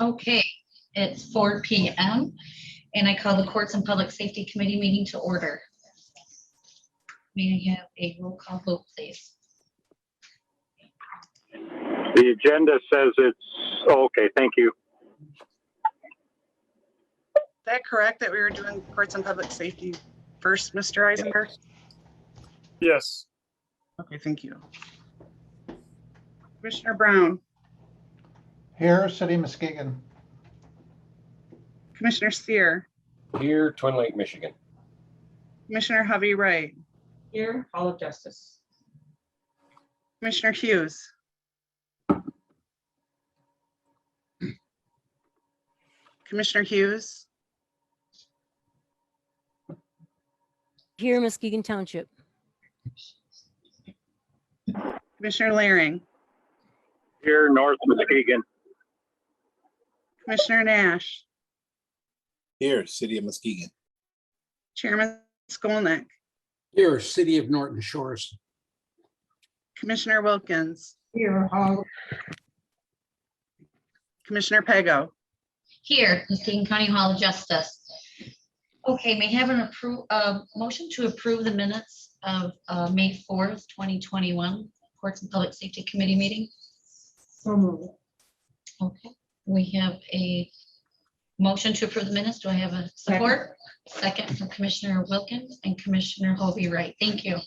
Okay, it's 4 p.m. and I call the Courts and Public Safety Committee meeting to order. May I have a roll call vote, please? The agenda says okay, thank you. Is that correct that we were doing courts and public safety first, Mr. Eisenberg? Yes. Okay, thank you. Commissioner Brown, Here, City of Muskegon. Commissioner Sear, Here, Twin Lake, Michigan. Commissioner Hovey Wright, Here, Hall of Justice. Commissioner Hughes, Commissioner Hughes, Here, Muskegon Township. Commissioner Laring, Here, North Muskegon. Commissioner Nash, Here, City of Muskegon. Chairman Skolnick, Here, City of Norton Shores. Commissioner Wilkins, Here, Hall. Commissioner Pego. Here, Muskegon County Hall of Justice. Okay, may I have an motion to approve the minutes of May 4th, 2021, Courts and Public Safety Committee meeting? So moved. Okay, we have a motion to approve the minutes. Do I have a support? Second from Commissioner Wilkins and Commissioner Hovey Wright. Thank you.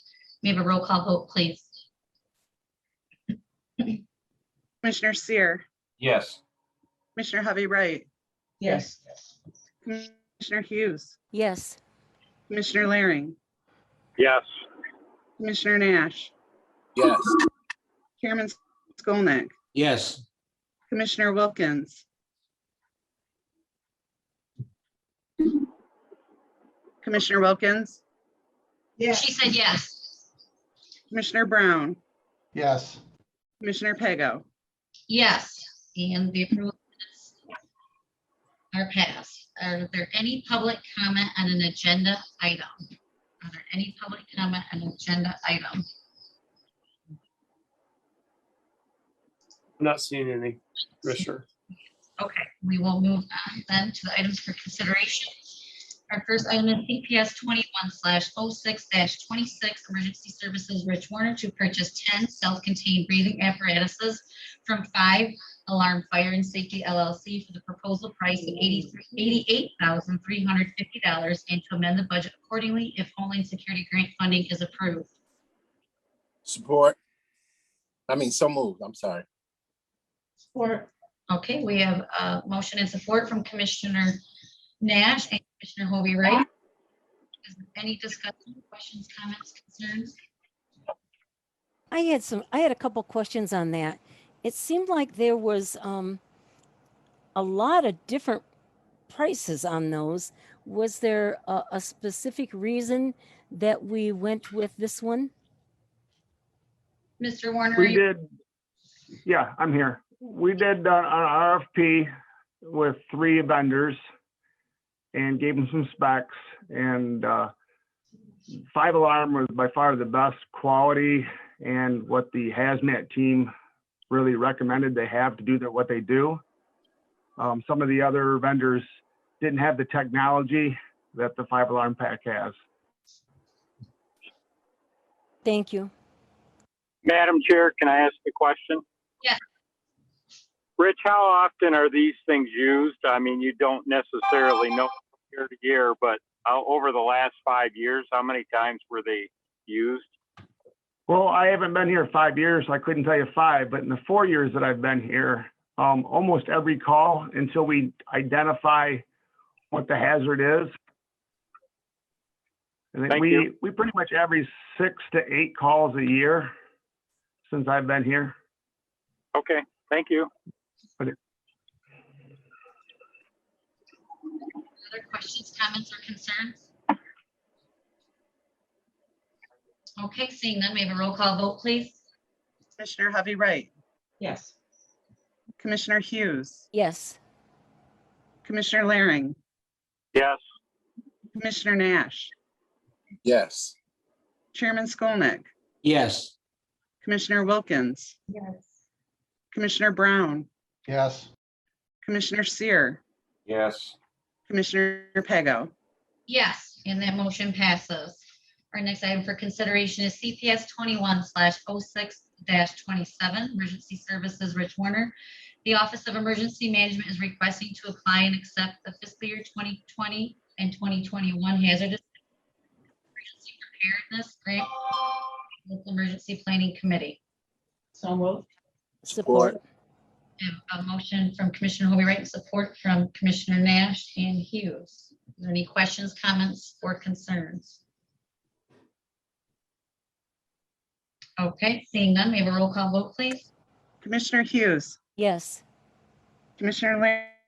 We have a roll call vote, please. Commissioner Sear, Yes. Commissioner Hovey Wright, Yes. Commissioner Hughes, Yes. Commissioner Laring, Yes. Commissioner Nash, Yes. Chairman Skolnick, Yes. Commissioner Wilkins, Commissioner Wilkins, Yes. She said yes. Commissioner Brown, Yes. Commissioner Pego. Yes, and the approval minutes are passed. Are there any public comment on an agenda item? Are there any public comment on an agenda item? I'm not seeing any, Commissioner. Okay, we will move on then to the items for consideration. Our first item is CPS 21/06-26 Emergency Services Rich Warner to purchase 10 self-contained breathing apparatuses from 5 Alarm Fire and Safety LLC for the proposal price of $88,350 and to amend the budget accordingly if Homeland Security grant funding is approved. Support. So moved. I'm sorry. Support. Okay, we have a motion and support from Commissioner Nash and Commissioner Hovey Wright. Is there any discussion, questions, comments, concerns? I had a couple questions on that. It seemed like there was a lot of different prices on those. Was there a specific reason that we went with this one? Mr. Warner, We did, yeah, I'm here. We did an RFP with 3 vendors and gave them some specs, and 5 Alarm was by far the best quality and what the hazmat team really recommended they have to do what they do. Some of the other vendors didn't have the technology that the 5 Alarm pack has. Thank you. Madam Chair, can I ask a question? Yes. Rich, how often are these things used? You don't necessarily know year to year, but over the last 5 years, how many times were they used? Well, I haven't been here 5 years, so I couldn't tell you 5, but in the 4 years that I've been here, almost every call until we identify what the hazard is. I think Thank we you. pretty much average 6 to 8 calls a year since I've been here. Okay, thank you. other questions, comments, or concerns? Okay, seeing none, we have a roll call vote, please. Commissioner Hovey Wright, Yes. Commissioner Hughes, Yes. Commissioner Laring, Yes. Commissioner Nash, Yes. Chairman Skolnick, Yes. Commissioner Wilkins, Yes. Commissioner Brown, Yes. Commissioner Seer, Yes. Commissioner Pego. Yes, and that motion passes. Our next item for consideration is CPS 21/06-27, Emergency Services Rich Warner. The Office of Emergency Management is requesting to apply and accept the fiscal year 2020 and 2021 hazardous emergency preparedness grant with the Emergency Planning Committee. So moved. Support. I have a motion from Commissioner Hobie Wright and support from Commissioner Nash and Hughes. Are there any questions, comments, or concerns? Okay, seeing none, may I have a roll call vote, please? Commissioner Hughes, Yes. Commissioner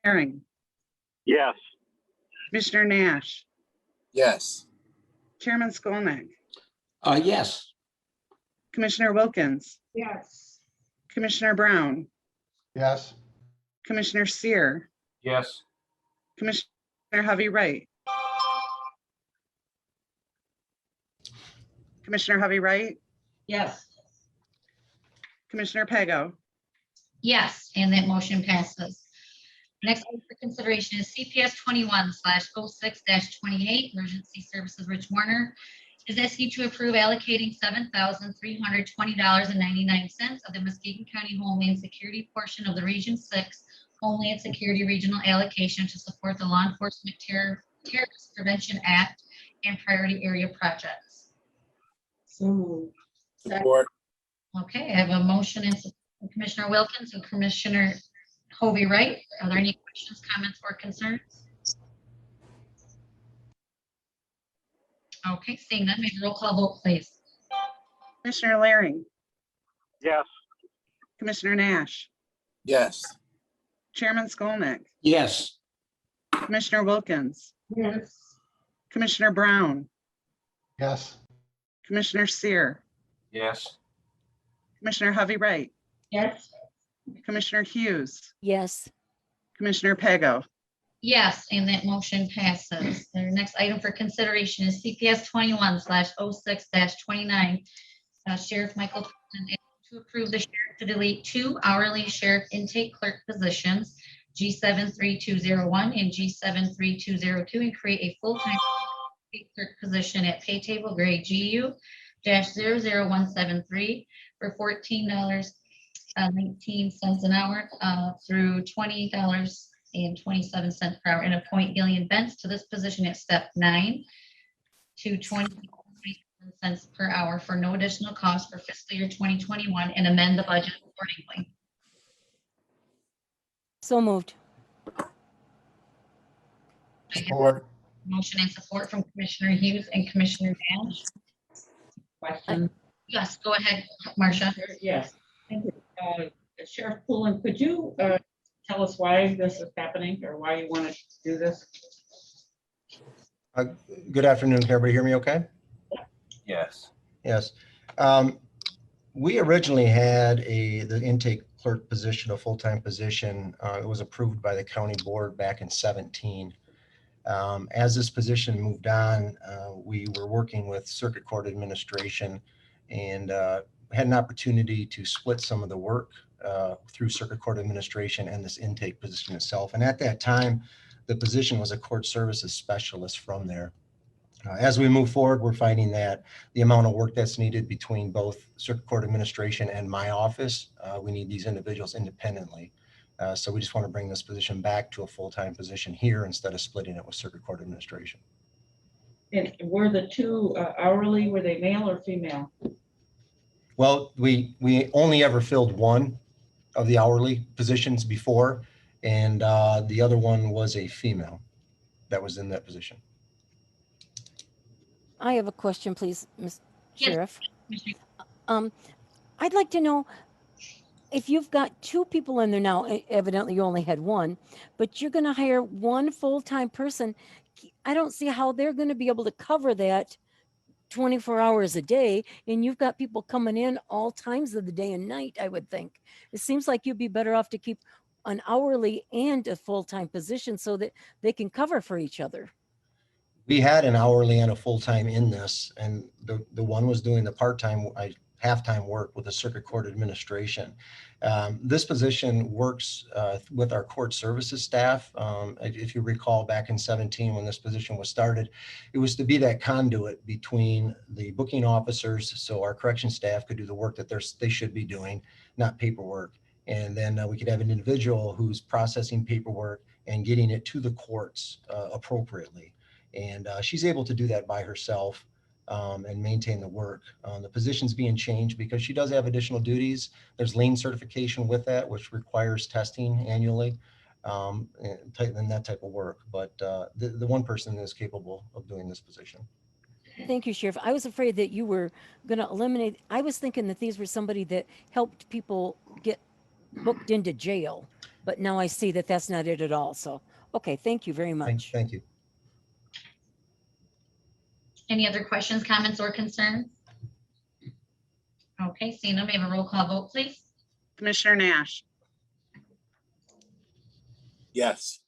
Laring, Yes. Commissioner Nash, Yes. Chairman Skolnick, Yes. Commissioner Wilkins, Yes. Commissioner Brown, Yes. Commissioner Seer, Yes. Commissioner Hovey Wright. Commissioner Hovey Wright, Yes. Commissioner Pego. Yes, and that motion passes. Next item for consideration is CPS 21/06-28, Emergency Services Rich Warner is asking to approve allocating $7,320.99 of the Muskegon County Homeland Security portion of the Region 6 Homeland Security Regional Allocation to support the Law Enforcement Terrorist Prevention Act and priority area projects. So moved. Support. Okay, I have a motion and support from Commissioner Wilkins and Commissioner Hovey Wright. Are there any questions, comments, or concerns? Okay, seeing none, make a roll call vote, please. Commissioner Laring, Yes. Commissioner Nash, Yes. Chairman Skolnick, Yes. Commissioner Wilkins, Yes. Commissioner Brown, Yes. Commissioner Seer, Yes. Commissioner Hovey Wright, Yes. Commissioner Hughes, Yes. Commissioner Pego. Yes, and that motion passes. The next item for consideration is CPS 21/06-29. Sheriff Michael Thompson to approve the sheriff to delete 2 hourly sheriff intake clerk positions, G73201 and G73202, and create a full-time clerk position at pay table grade GU-00173 for $14.19 an hour through $20.27 per hour, and appoint Gillian Bentz to this position at step 9 to 20 cents per hour for no additional cost for fiscal year 2021, and amend the budget accordingly. So moved. I have Support. motion and support from Commissioner Hughes and Commissioner Nash. Question. Yes, go ahead, Marcia. Yes. Thank you. Sheriff Poulin, could you tell us why this is happening or why you want to do this? Good afternoon. Can everybody hear me okay? Yes. Yes. We originally had the intake clerk position, a full-time position. It was approved by the county board back in 2017. As this position moved on, we were working with circuit court administration and had an opportunity to split some of the work through circuit court administration and this intake position itself. And at that time, the position was a court services specialist from there. As we move forward, we're finding that the amount of work that's needed between both circuit court administration and my office, we need these individuals independently. So we just want to bring this position back to a full-time position here instead of splitting it with circuit court administration. And were the 2 hourly, were they male or female? Well, we only ever filled one of the hourly positions before, and the other one was a female that was in that position. I have a question, please, Ms. Yes. Sheriff. Commissioner- I'd like to know if you've got 2 people in there now, evidently you only had 1, but you're going to hire 1 full-time person. I don't see how they're going to be able to cover that 24 hours a day. And you've got people coming in all times of the day and night, I would think. It seems like you'd be better off to keep an hourly and a full-time position so that they can cover for each other. We had an hourly and a full-time in this, and the one was doing the part-time. I half-time work with the circuit court administration. This position works with our court services staff. If you recall, back in 17, when this position was started, it was to be that conduit between the booking officers, so our correction staff could do the work that they should be doing, not paperwork. And then we could have an individual who's processing paperwork and getting it to the courts appropriately. And she's able to do that by herself and maintain the work. The position's being changed because she does have additional duties. There's lien certification with that, which requires testing annually and that type of work. But the one person is capable of doing this position. Thank you, Sheriff. I was afraid that you were going to eliminate, I was thinking that these were somebody that helped people get booked into jail, but now I see that that's not it at all. So, okay, thank you very much. Thank you. Any other questions, comments, or concerns? Okay, seeing none, may I have a roll call vote, please? Commissioner Nash, Yes.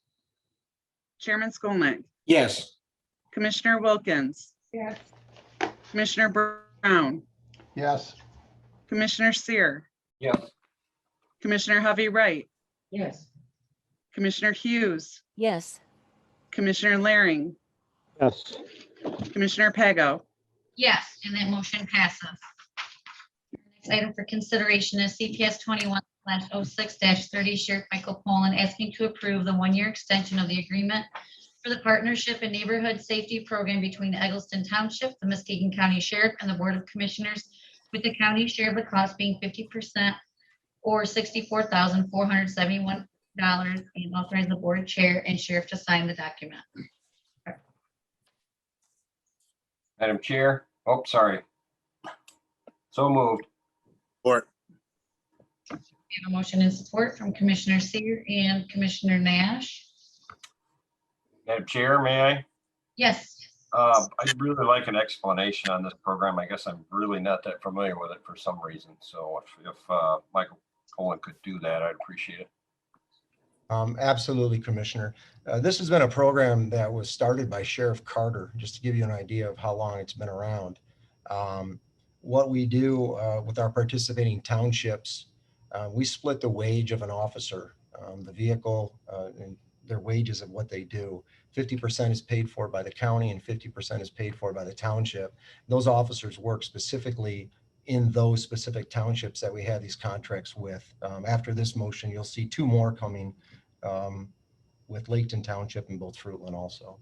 Chairman Skolnick, Yes. Commissioner Wilkins, Yes. Commissioner Brown, Yes. Commissioner Seer, Yes. Commissioner Hovey Wright, Yes. Commissioner Hughes, Yes. Commissioner Laring, Yes. Commissioner Pago. Yes, and that motion passes. Next item for consideration is CPS 21/06-30, Sheriff Michael Pollan asking to approve the one-year extension of the agreement for the Partnership and Neighborhood Safety Program between Eggleston Township, the Muskegon County Sheriff, and the Board of Commissioners, with the county share of the cost being 50% or $64,471, and authorize the board chair and sheriff to sign the document. Madam Chair, oh, sorry. So moved. Support. We have a motion and support from Commissioner Seer and Commissioner Nash. Madam Chair, may I? Yes. I'd really like an explanation on this program. I guess I'm really not that familiar with it for some reason. So if Michael Pollan could do that, I'd appreciate it. Absolutely, Commissioner. This has been a program that was started by Sheriff Carter, just to give you an idea of how long it's been around. What we do with our participating townships, we split the wage of an officer, the vehicle, and their wages of what they do. 50% is paid for by the county and 50% is paid for by the township. Those officers work specifically in those specific townships that we have these contracts with. After this motion, you'll see two more coming with Laketon Township and both Fruitland also.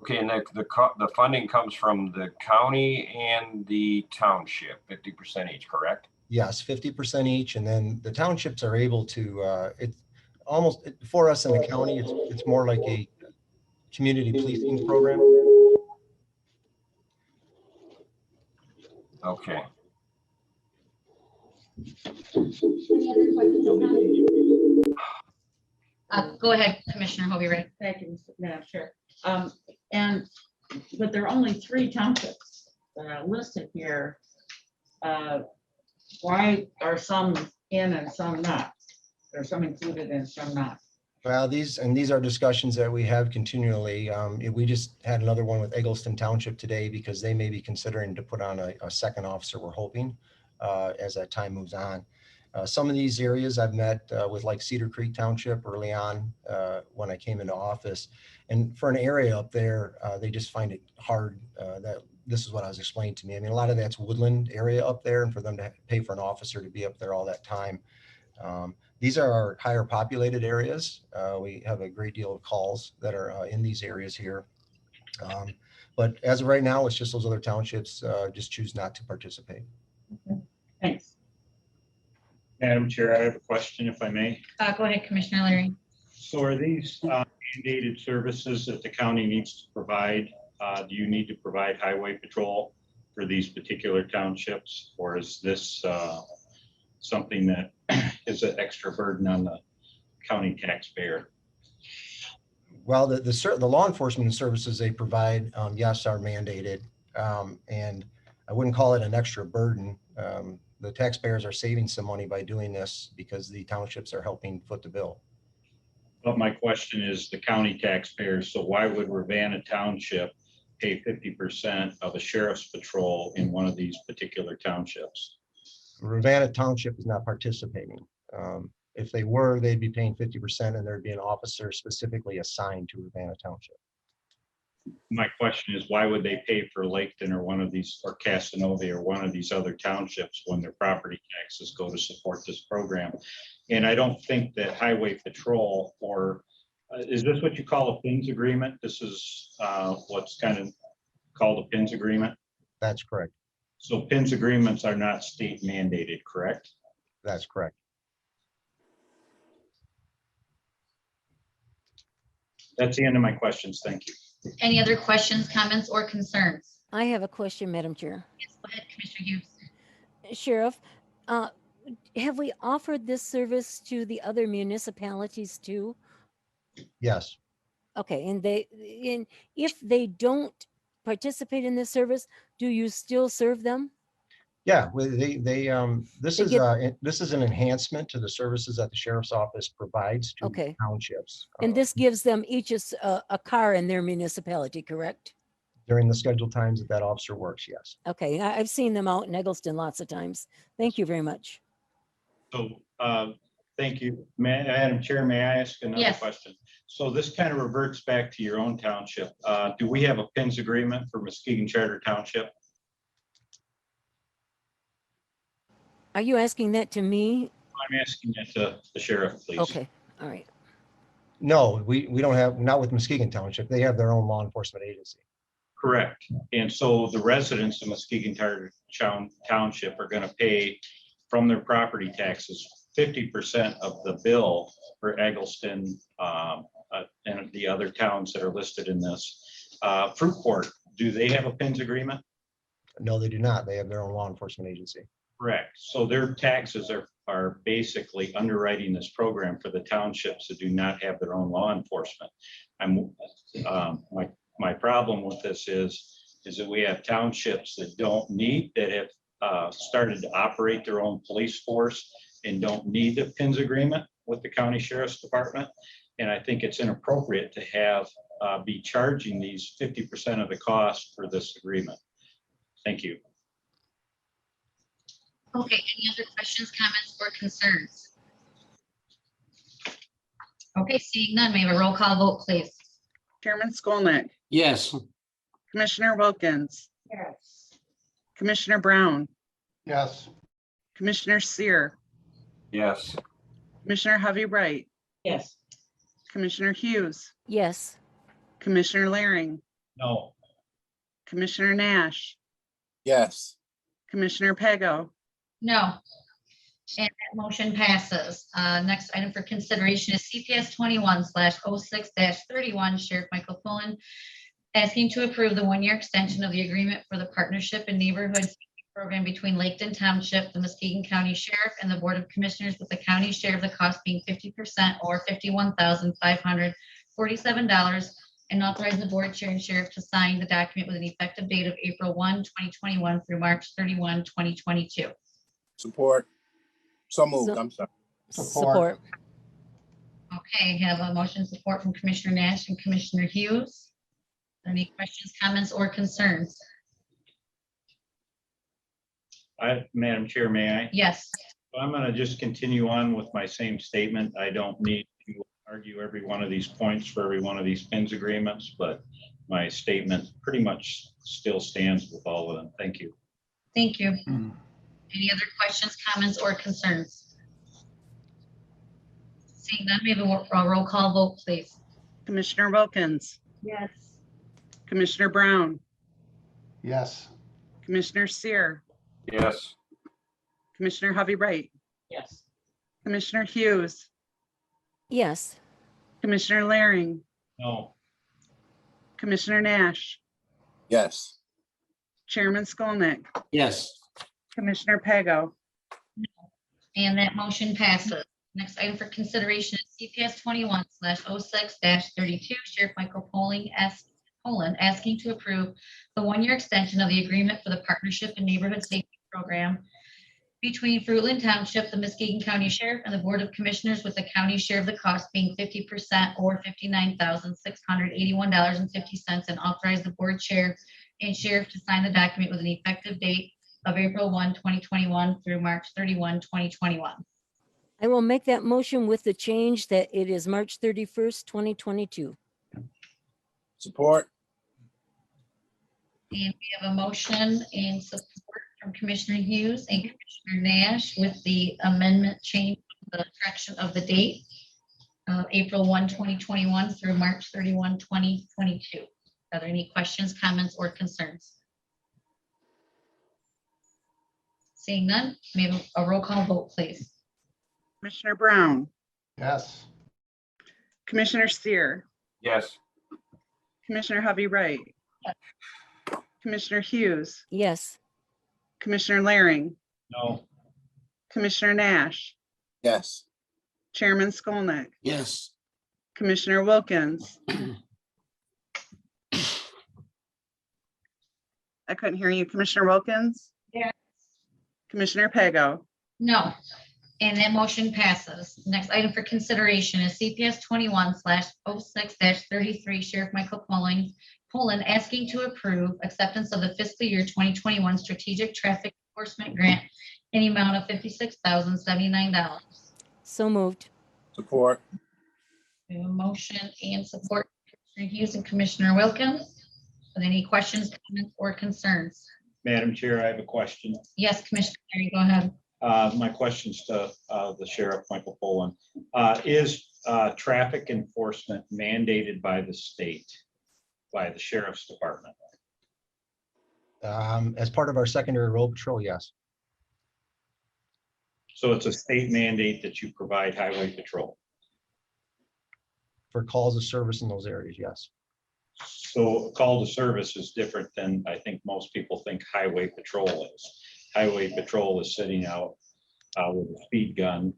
Okay, and the funding comes from the county and the township, 50% each, correct? Yes, 50% each, and then the townships are able to, it's almost, for us in the county, it's more like a community policing program. Okay. Go ahead, Commissioner Hovey Wright. Thank you, Madam Chair. But there are only 3 townships that are listed here. Why are some in and some not? There's some included and some not. Well, these are discussions that we have continually. We just had another one with Eggleston Township today because they may be considering to put on a second officer, we're hoping, as that time moves on. Some of these areas I've met with, like Cedar Creek Township early on when I came into office. And for an area up there, they just find it hard that this is what I was explaining to me. I mean, a lot of that's woodland area up there, and for them to pay for an officer to be up there all that time. These are our higher populated areas. We have a great deal of calls that are in these areas here. But as of right now, it's just those other townships just choose not to participate. Okay. Thanks. Madam Chair, I have a question, if I may. Go ahead, Commissioner Larry. So are these mandated services that the county needs to provide? Do you need to provide highway patrol for these particular townships? Or is this something that is an extra burden on the county taxpayer? Well, the law enforcement services they provide, yes, are mandated. And I wouldn't call it an extra burden. The taxpayers are saving some money by doing this because the townships are helping foot the bill. But my question is the county taxpayers. So why would Ravenna Township pay 50% of a sheriff's patrol in one of these particular townships? Ravenna Township is not participating. If they were, they'd be paying 50% and there'd be an officer specifically assigned to Ravenna Township. My question is, why would they pay for Laketon or one of these, or Casanova or one of these other townships when their property taxes go to support this program? And I don't think that highway patrol, or is this what you call a PINS agreement? This is what's kind of called a PINS agreement. That's correct. So PINS agreements are not state mandated, correct? That's correct. That's the end of my questions. Thank you. Any other questions, comments, or concerns? I have a question, Madam Chair. Yes, go ahead, Commissioner Hughes. Sheriff, have we offered this service to the other municipalities too? Yes. Okay, and if they don't participate in this service, do you still serve them? Yeah, this is an enhancement to the services that the sheriff's office provides to Okay. townships. And this gives them each a car in their municipality, correct? During the scheduled times that officer works, yes. Okay, I've seen them out in Eggleston lots of times. Thank you very much. So, thank you. Madam Chair, may I ask another Yes. question? So this kind of reverts back to your own township. Do we have a PINS agreement for Muskegon Charter Township? Are you asking that to me? I'm asking it to the sheriff, please. Okay, all right. No, we don't have, not with Muskegon Township. They have their own law enforcement agency. Correct. And so the residents of Muskegon Charter Township are going to pay from their property taxes 50% of the bill for Eggleston and the other towns that are listed in this. Fruitport, do they have a PINS agreement? No, they do not. They have their own law enforcement agency. Correct. So their taxes are basically underwriting this program for the townships that do not have their own law enforcement. My problem with this is that we have townships that have started to operate their own police force and don't need the PINS agreement with the county sheriff's department. And I think it's inappropriate to have be charging these 50% of the cost for this agreement. Thank you. Okay, any other questions, comments, or concerns? Okay, seeing none, may I have a roll call vote, please? Chairman Skolnick, Yes. Commissioner Wilkins, Yes. Commissioner Brown, Yes. Commissioner Seer, Yes. Commissioner Hovey Wright, Yes. Commissioner Hughes, Yes, Commissioner Laring, No. Commissioner Nash, Yes. Commissioner Pego, No. And that motion passes. Next item for consideration is CPS 21/06-31, Sheriff Michael Pullen asking to approve the one-year extension of the agreement for the Partnership and Neighborhood Safety Program between Laketon Township, the Muskegon County Sheriff, and the Board of Commissioners, with the county share of the cost being 50% or $51,547, and authorize the board chair and sheriff to sign the document with an effective date of April 1, 2021 through March 31, 2022. Support. So moved. So- I'm sorry. support. Okay, have a motion support from Commissioner Nash and Commissioner Hughes. Any questions, comments, or concerns? Madam Chair, may I? Yes. I'm going to just continue on with my same statement. I don't need to argue every one of these points for every one of these PINS agreements, but my statement pretty much still stands with all of them. Thank you. Thank you. Any other questions, comments, or concerns? Seeing none, we have a roll call vote, please. Commissioner Wilkins, Yes. Commissioner Brown, Yes. Commissioner Seer, Yes. Commissioner Hovey Wright, Yes. Commissioner Hughes, Yes, Commissioner Laring, No. Commissioner Nash, Yes. Chairman Skolnick, Yes. Commissioner Pego, And that motion passes. Next item for consideration is CPS 21/06-32, Sheriff Michael Pullen asking to approve the one-year extension of the agreement for the Partnership and Neighborhood Safety Program between Fruitland Township, the Muskegon County Sheriff, and the Board of Commissioners, with the county share of the cost being 50% or $59,681.50, and authorize the board chair and sheriff to sign the document with an effective date of April 1, 2021 through March 31, 2021. I will make that motion with the change that it is March 31st, 2022. Support. And we have a motion and support from Commissioner Hughes and Commissioner Nash with the amendment change, the correction of the date of April 1, 2021 through March 31, 2022. Are there any questions, comments, or concerns? Seeing none, may I have a roll call vote, please? Commissioner Brown, Yes. Commissioner Seer, Yes. Commissioner Hovey Wright, Commissioner Hughes, Yes. Commissioner Laring, No. Commissioner Nash, Yes. Chairman Skolnick, Yes. Commissioner Wilkins. I couldn't hear you. Commissioner Wilkins? Yes. Commissioner Pago? No, and that motion passes. Next item for consideration is CPS 21/06-33, Sheriff Michael Poland asking to approve acceptance of the fiscal year 2021 strategic traffic enforcement grant in the amount of $56,079. So moved. Support. We have a motion and support, Commissioner Hughes and Commissioner Wilkins. Are there any questions, comments, or concerns? Madam Chair, I have a question. Yes, Commissioner, Terry, go ahead. My question's to the Sheriff, Michael Poland. Is traffic enforcement mandated by the state, by the Sheriff's Department? As part of our secondary road patrol, yes. So it's a state mandate that you provide highway patrol. For calls of service in those areas, yes. So a call to service is different than I think most people think highway patrol is. Highway patrol is sitting out with a speed gun,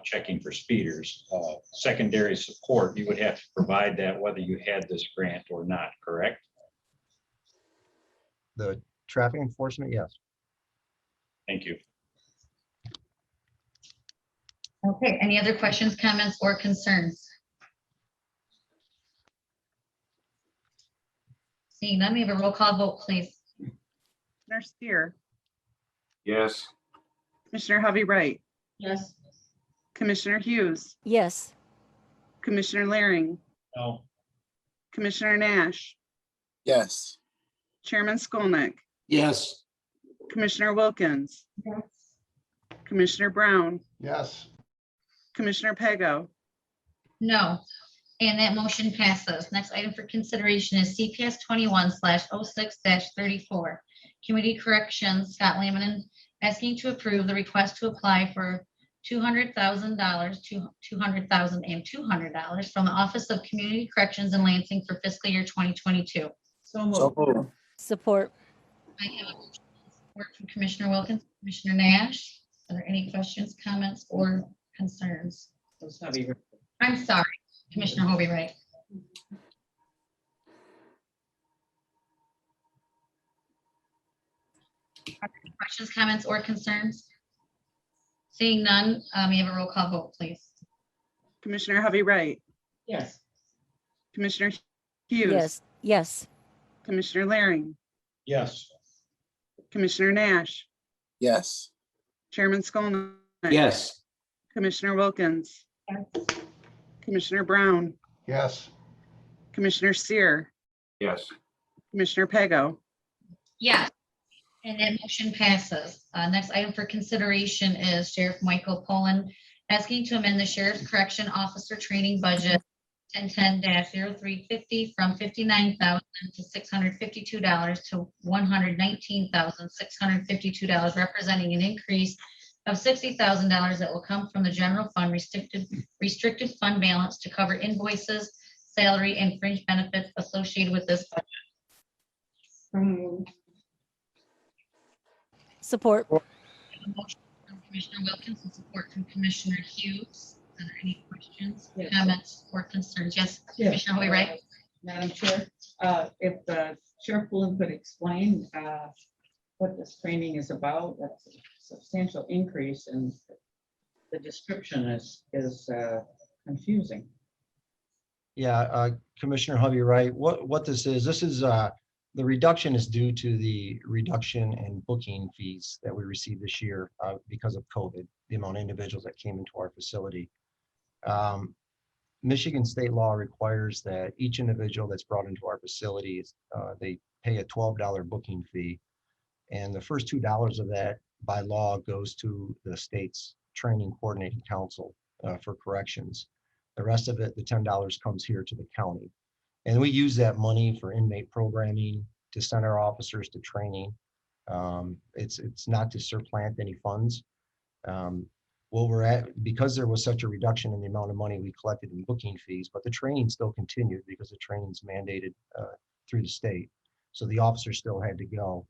checking for speeders. Secondary support, you would have to provide that whether you had this grant or not, correct? The traffic enforcement, yes. Thank you. Okay, any other questions, comments, or concerns? Seeing none, we have a roll call vote, please. Commissioner Steer, Yes. Commissioner Hovey Wright, Yes. Commissioner Hughes, Yes. Commissioner Laring, No. Commissioner Nash, Yes. Chairman Skolnick, Yes. Commissioner Wilkins, Yes. Commissioner Brown, Yes. Commissioner Pago? No, and that motion passes. Next item for consideration is CPS 21/06-34. Community Corrections, Scott Laminen, asking to approve the request to apply for $200,000 to $200,200 from the Office of Community Corrections in Lansing for fiscal year 2022. So So moved. moved. Support. I have a motion and support from Commissioner Wilkins, Commissioner Nash. Are there any questions, comments, or concerns? Those heavy. I'm sorry, Commissioner Hobie, right? Questions, comments, or concerns? Seeing none, we have a roll call vote, please. Commissioner Hovey Wright, Yes. Commissioner Hughes, Yes. Yes. Commissioner Laring, Yes. Commissioner Nash, Yes. Chairman Skolnick. Yes. Commissioner Wilkins, Commissioner Brown, Yes. Commissioner Seer, Yes. Commissioner Pago? Yes, and that motion passes. Next item for consideration is Sheriff Michael Poland asking to amend the Sheriff's Correction Officer Training Budget 1010-0350 from $59,000 to $652 to $119,652, representing an increase of $60,000 that will come from the general fund restricted fund balance to cover invoices, salary, and fringe benefits associated with this budget. Support. A motion from Commissioner Wilkins and support from Commissioner Hughes. Are there any questions, Yes. comments, or concerns? Yes, Commissioner Hoy, right? Madam Chair, if Sheriff Pullen could explain what this training is about, that's substantial increase and the description is confusing. Yeah, Commissioner Hovey, right. What this is the reduction is due to the reduction in booking fees that we received this year because of COVID, the amount of individuals that came into our facility. Michigan state law requires that each individual that's brought into our facilities, they pay a $12 booking fee. And the first $2 of that by law goes to the state's training coordinating council for corrections. The rest of it, the $10 comes here to the county. And we use that money for inmate programming, to send our officers to training. It's not to supplant any funds. What we're at, because there was such a reduction in the amount of money we collected in booking fees, but the training still continued because the training's mandated through the state. So the officers still had to go.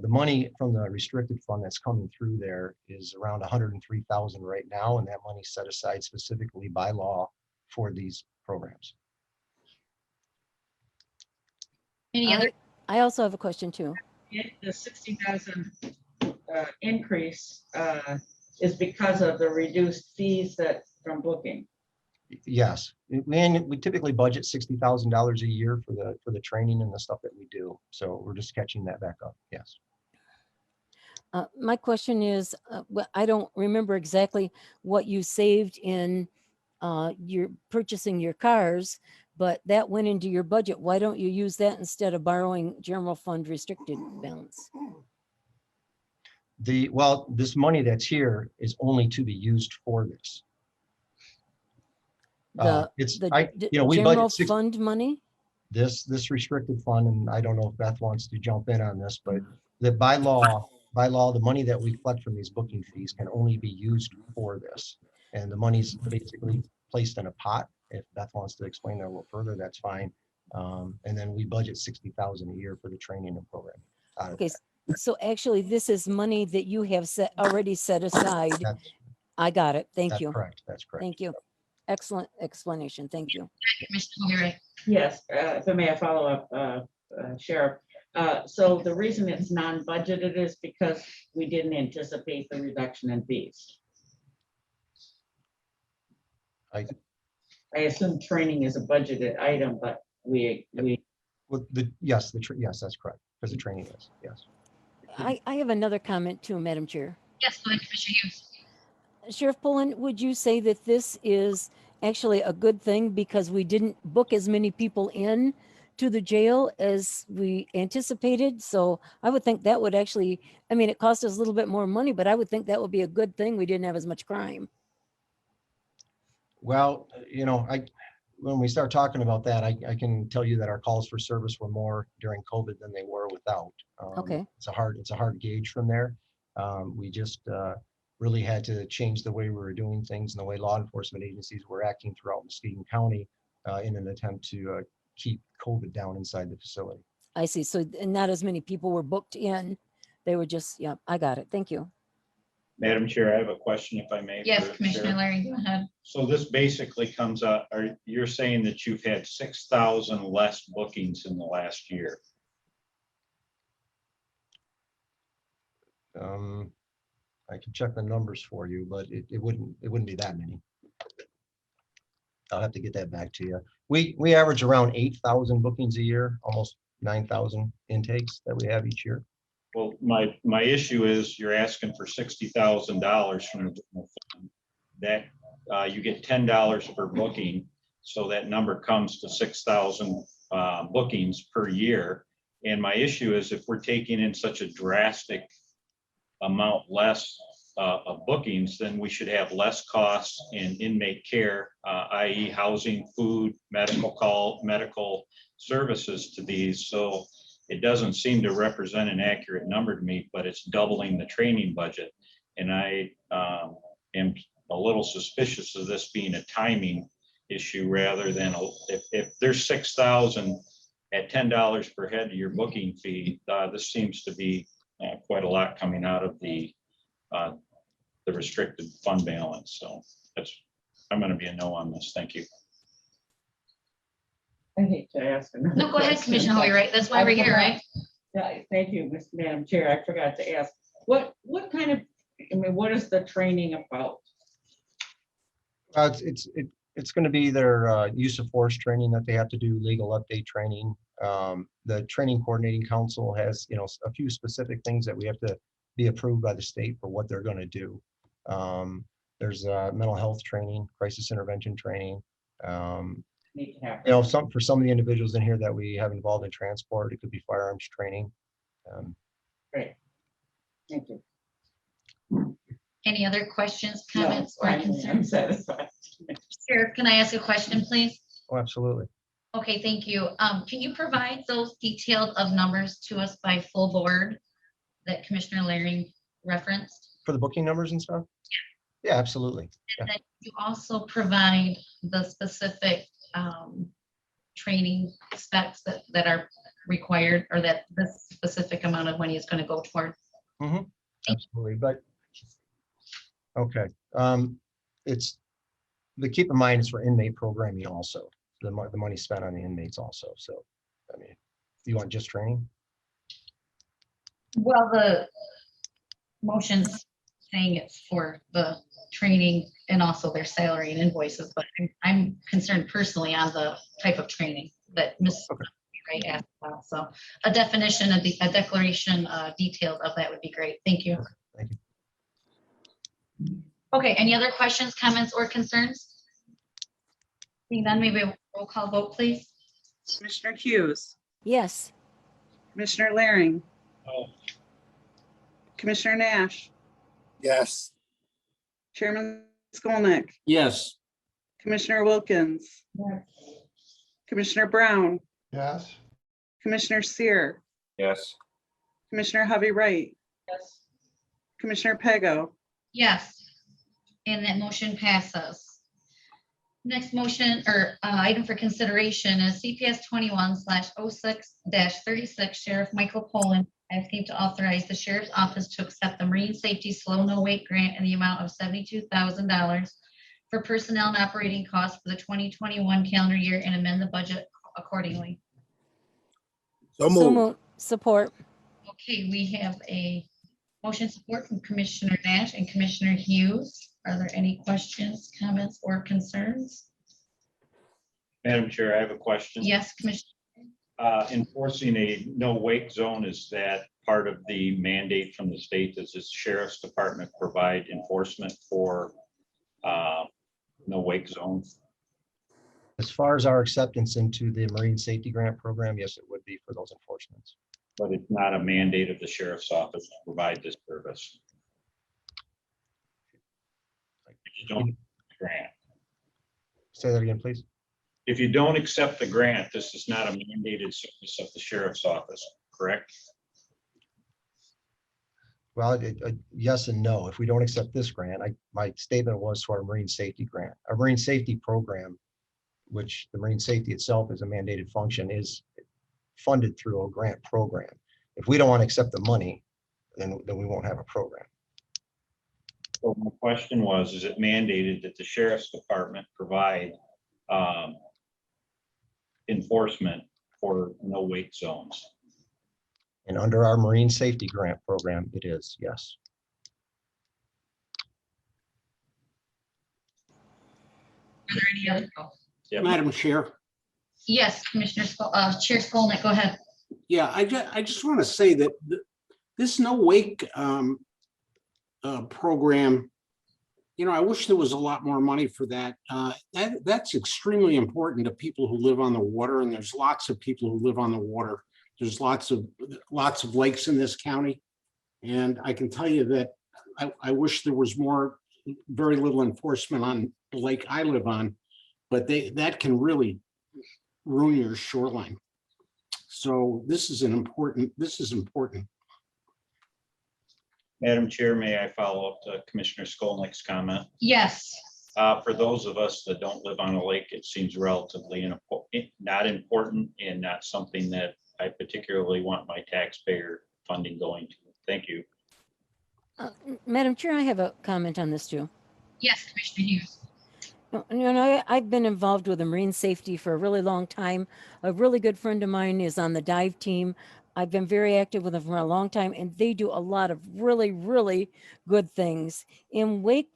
The money from the restricted fund that's coming through there is around 103,000 right now, and that money's set aside specifically by law for these programs. Any other? I also have a question too. The 60,000 increase is because of the reduced fees that from booking. Yes, we typically budget $60,000 a year for the training and the stuff that we do. So we're just catching that back up. Yes. My question is, I don't remember exactly what you saved in your purchasing your cars, but that went into your budget. Why don't you use that instead of borrowing general fund restricted balance? This money that's here is only to be used for this. We general budget fund money? this restricted fund, and I don't know if Beth wants to jump in on this, but that by law, the money that we collect from these booking fees can only be used for this. And the money's basically placed in a pot. If Beth wants to explain that a little further, that's fine. And then we budget $60,000 a year for the training and programming. Okay, so actually this is money that you have already set aside. I got it. Thank you. Correct. That's correct. Thank you. Excellent explanation. Thank you. Commissioner Hovey, right? Yes, if I may follow up, Sheriff. So the reason it's non-budgeted is because we didn't anticipate the reduction in fees. I assume training is a budgeted item, but yes, that's correct. Because the training is, yes. I have another comment too, Madam Chair. Yes, go ahead, Commissioner Hughes. Sheriff Pullen, would you say that this is actually a good thing because we didn't book as many people in to the jail as we anticipated? So I would think that would actually, I mean, it cost us a little bit more money, but I would think that would be a good thing. We didn't have as much crime. Well, when we start talking about that, I can tell you that our calls for service were more during COVID than they were without. Okay. It's a hard gauge from there. We just really had to change the way we were doing things and the way law enforcement agencies were acting throughout Muskegon County in an attempt to keep COVID down inside the facility. I see. So not as many people were booked in. They were just, yeah, I got it. Thank you. Madam Chair, I have a question if I may. Yes, for Commissioner Sheriff. Larry, go ahead. So this basically comes out, you're saying that you've had 6,000 less bookings in the last year? I can check the numbers for you, but it wouldn't be that many. I'll have to get that back to you. We average around 8,000 bookings a year, almost 9,000 intakes that we have each year. Well, my issue is you're asking for $60,000 from the general fund. That you get $10 per booking, so that number comes to 6,000 bookings per year. And my issue is if we're taking in such a drastic amount less of bookings, then we should have less costs in inmate care, i.e. housing, food, medical services to these. So it doesn't seem to represent an accurate number to me, but it's doubling the training budget. And I am a little suspicious of this being a timing issue rather than if there's 6,000 at $10 per head to your booking fee, this seems to be quite a lot coming out of the restricted fund balance. So I'm going to be a no on this. Thank you. I hate to ask another No, go ahead, question, Commissioner Hovey, right? That's why we're here, right? Yeah, thank you, Madam Chair. I forgot to ask. what kind of, I mean, what is the training about? It's going to be their use of force training that they have to do, legal update training. The training coordinating council has, a few specific things that we have to be approved by the state for what they're going to do. There's mental health training, crisis intervention training. Need to have. For some of the individuals in here that we have involved in transport, it could be firearms training. Great. Thank you. Any other questions, No, comments, or I'm concerns? satisfied. Sheriff, can I ask a question, please? Oh, absolutely. Okay, thank you. Can you provide those detailed of numbers to us by full board that Commissioner Laring referenced? For the booking numbers and stuff? Yeah, absolutely. And then you also provide the specific training specs that are required, or that this specific amount of money is going to go toward. Absolutely, but okay. Keep in mind it's for inmate programming also. The money spent on the inmates also. So, I mean, you want just training? Well, the motion's saying it's for the training and also their salary and invoices, but I'm concerned personally on the type of training that Ms. Wright asked about. So a definition of a declaration details of that would be great. Thank you. Thank you. Okay, any other questions, comments, or concerns? Seeing none, maybe a roll call vote, please. Commissioner Hughes, Yes. Commissioner Laring, Oh, Commissioner Nash, Yes. Chairman Skolnick, Yes. Commissioner Wilkins, Commissioner Brown, yes, Commissioner Sear, Yes. Commissioner Hovey Wright, Yes. Commissioner Pego, Yes, and that motion passes. Next motion or item for consideration is CPS 21/06-36 Sheriff Michael Pollan asking to authorize the sheriff's office to accept the Marine Safety Slow No Wait Grant in the amount of $72,000 for personnel and operating costs for the 2021 calendar year and amend the budget accordingly. So So moved. moved. Support. Okay, we have a motion support from Commissioner Nash and Commissioner Hughes. Are there any questions, comments, or concerns? Madam Chair, I have a question. Yes, Commissioner. Enforcing a no wake zone, is that part of the mandate from the state? Does the sheriff's department provide enforcement for no wake zones? As far as our acceptance into the Marine Safety Grant Program, yes, it would be for those enforcements. But it's not a mandate of the sheriff's office to provide this service. If you don't grant, Say that again, please. if you don't accept the grant, this is not a mandated service of the sheriff's office, correct? Well, yes and no. If we don't accept this grant, my statement was to our Marine Safety Grant. Our Marine Safety Program, which the Marine Safety itself is a mandated function, is funded through a grant program. If we don't want to accept the money, then we won't have a program. So my question was, is it mandated that the sheriff's department provide enforcement for no wake zones? And under our Marine Safety Grant Program, it is, yes. Are there any other? Yep. Madam Chair. Yes, Commissioner, Chair Skolnick, go ahead. Yeah, I just want to say that this no wake program, I wish there was a lot more money for that. That's extremely important to people who live on the water, and there's lots of people who live on the water. There's lots of lakes in this county, and I can tell you that I wish there was very little enforcement on the lake I live on, but that can really ruin your shoreline. So this is important. Madam Chair, may I follow up to Commissioner Skolnick's comment? Yes, For those of us that don't live on a lake, it seems relatively not important and not something that I particularly want my taxpayer funding going to. Thank you. Madam Chair, I have a comment on this too. yes, Commissioner Hughes. I've been involved with the marine safety for a really long time. A really good friend of mine is on the dive team. I've been very active with them for a long time, and they do a lot of really, really good things. In wake,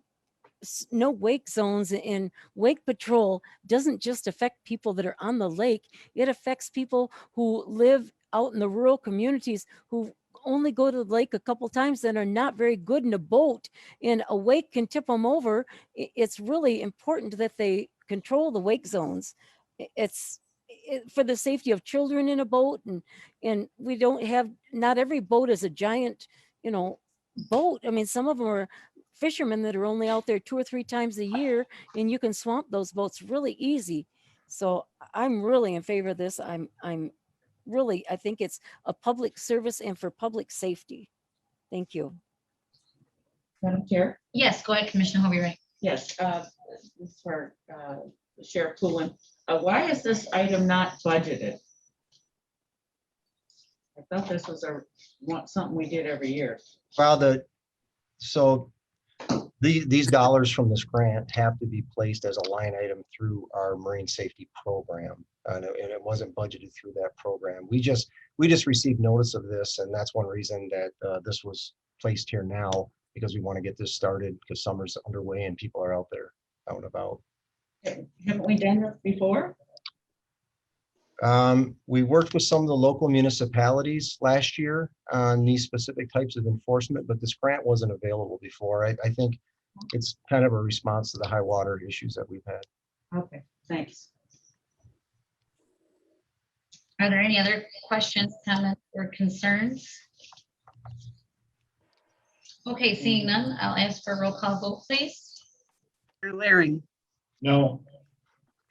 no wake zones and wake patrol doesn't just affect people that are on the lake. It affects people who live out in the rural communities who only go to the lake a couple times and are not very good in a boat, and a wake can tip them over. It's really important that they control the wake zones. It's for the safety of children in a boat, and we don't have, not every boat is a giant, boat. I mean, some of them are fishermen that are only out there 2 or 3 times a year, and you can swamp those boats really easy. So I'm really in favor of this. I'm really, I think it's a public service and for public safety. Thank you. Madam Chair? Yes, go ahead, Commissioner Hobie Wright. Yes, this is for Sheriff Coolin. Why is this item not budgeted? I thought this was something we did every year. Well, these dollars from this grant have to be placed as a line item through our marine safety program. And it wasn't budgeted through that program. We just received notice of this, and that's one reason that this was placed here now, because we want to get this started because summer's underway and people are out there out and about. Haven't we done this before? We worked with some of the local municipalities last year on these specific types of enforcement, but this grant wasn't available before. I think it's kind of a response to the high water issues that we've had. Okay, thanks. Are there any other questions, comments, or concerns? Okay, seeing none, I'll ask for a roll call vote, please. Commissioner Laring, No.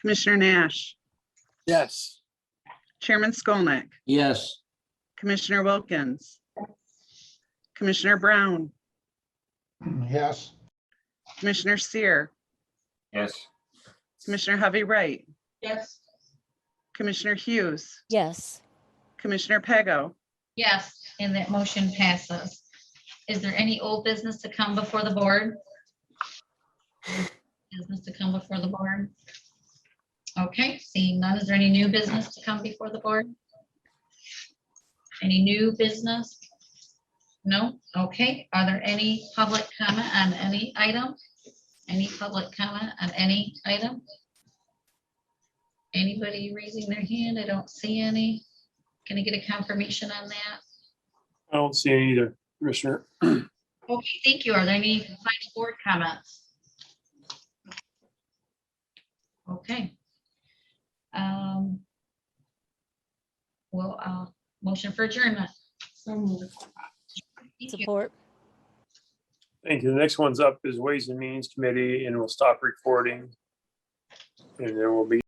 Commissioner Nash, Yes. Chairman Skolnick, Yes. Commissioner Wilkins, Commissioner Brown, Yes. Commissioner Seer, Yes. Commissioner Hovey Wright, Yes. Commissioner Hughes, Yes. Commissioner Pego, Yes, and that motion passes. Is there any old business to come before the board? Business to come before the board? Okay, seeing none, is there any new business to come before the board? Any new business? No? Okay, are there any public comment on any item? Any public comment on any item? Anybody raising their hand? I don't see any. Can I get a confirmation on that? I don't see any either, Commissioner. Okay, thank you. Are there any final board comments? Okay. Well, motion for adjournment. Thank you. Support. Thank you. The next one's up is Ways and Means Committee, and we'll stop recording. And there will be